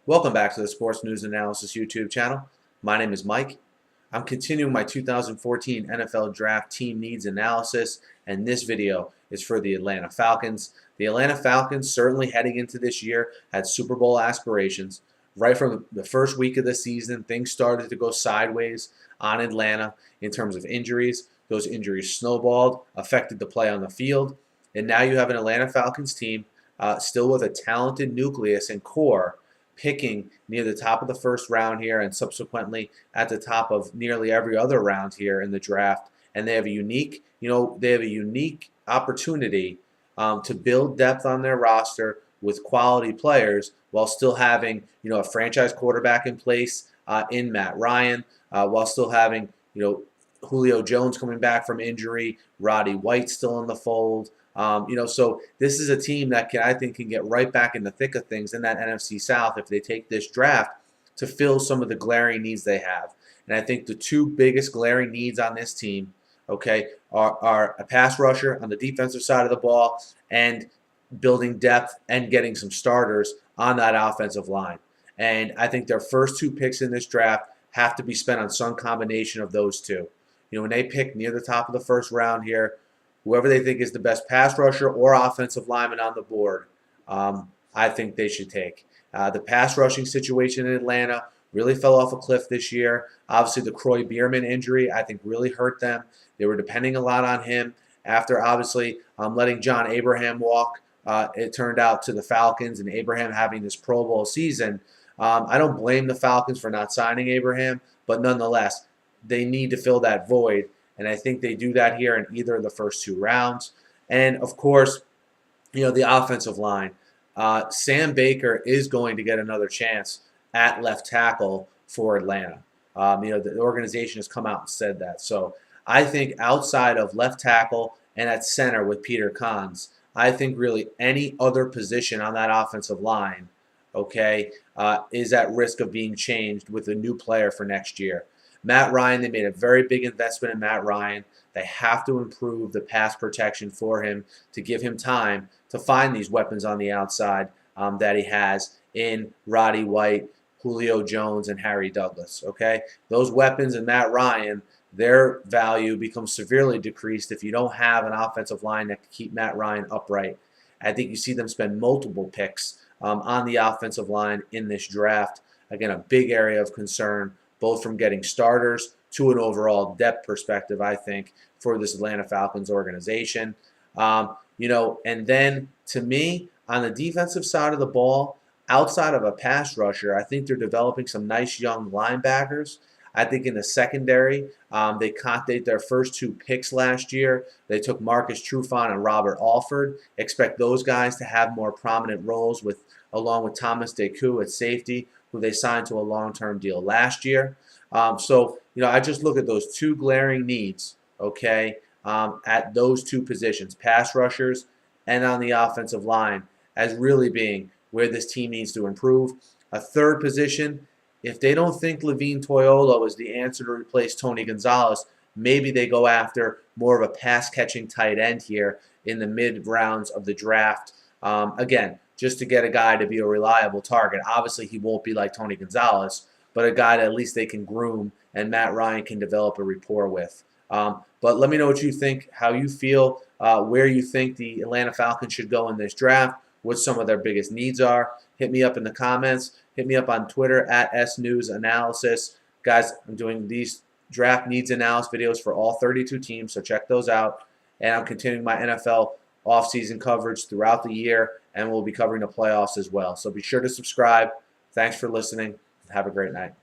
Welcome back to the Sports News Analysis YouTube channel. My name is Mike. I'm continuing my 2014 NFL Draft Team Needs Analysis, and this video is for the Atlanta Falcons. The Atlanta Falcons, certainly heading into this year, had Super Bowl aspirations. Right from the first week of the season, things started to go sideways on Atlanta in terms of injuries. Those injuries snowballed, affected the play on the field, and now you have an Atlanta Falcons team still with a talented nucleus and core, picking near the top of the first round here and subsequently at the top of nearly every other round here in the draft. And they have a unique, opportunity to build depth on their roster with quality players while still having, a franchise quarterback in place in Matt Ryan, while still having, Julio Jones coming back from injury, Roddy White still in the fold. So this is a team that I think can get right back in the thick of things in that NFC South if they take this draft to fill some of the glaring needs they have. And I think the two biggest glaring needs on this team, are a pass rusher on the defensive side of the ball and building depth and getting some starters on that offensive line. And I think their first two picks in this draft have to be spent on some combination of those two. When they pick near the top of the first round here, whoever they think is the best pass rusher or offensive lineman on the board, I think they should take. The pass rushing situation in Atlanta really fell off a cliff this year. Obviously, the Croy Bierman injury, I think, really hurt them. They were depending a lot on him after, obviously, letting John Abraham walk. It turned out to the Falcons and Abraham having this Pro Bowl season. I don't blame the Falcons for not signing Abraham, but nonetheless, they need to fill that void. And I think they do that here in either of the first two rounds. And, of course, the offensive line. Sam Baker is going to get another chance at left tackle for Atlanta. The organization has come out and said that. So I think outside of left tackle and at center with Peter Kahns, I think really any other position on that offensive line, is at risk of being changed with a new player for next year. Matt Ryan, they made a very big investment in Matt Ryan. They have to improve the pass protection for him to give him time to find these weapons on the outside that he has in Roddy White, Julio Jones, and Harry Douglas. Those weapons in Matt Ryan, their value becomes severely decreased if you don't have an offensive line that can keep Matt Ryan upright. I think you see them spend multiple picks on the offensive line in this draft. Again, a big area of concern, both from getting starters to an overall depth perspective, I think, for this Atlanta Falcons organization. And then, to me, on the defensive side of the ball, outside of a pass rusher, I think they're developing some nice young linebackers. I think in the secondary, they caught their first two picks last year. They took Marcus Trufant and Robert Alford. Expect those guys to have more prominent roles along with Thomas Deku at safety, who they signed to a long-term deal last year. I just look at those two glaring needs, at those two positions, pass rushers and on the offensive line, as really being where this team needs to improve. A third position, if they don't think Levine Toilolo is the answer to replace Tony Gonzalez, maybe they go after more of a pass-catching tight end here in the mid-rounds of the draft. Again, just to get a guy to be a reliable target. Obviously, he won't be like Tony Gonzalez, but a guy that at least they can groom and Matt Ryan can develop a rapport with. But let me know what you think, how you feel, where you think the Atlanta Falcons should go in this draft, what some of their biggest needs are. Hit me up in the comments. Hit me up on Twitter at SNewsAnalysis. Guys, I'm doing these draft needs analysis videos for all 32 teams, so check those out. And I'm continuing my NFL offseason coverage throughout the year, and we'll be covering the playoffs as well. So be sure to subscribe. Thanks for listening. Have a great night.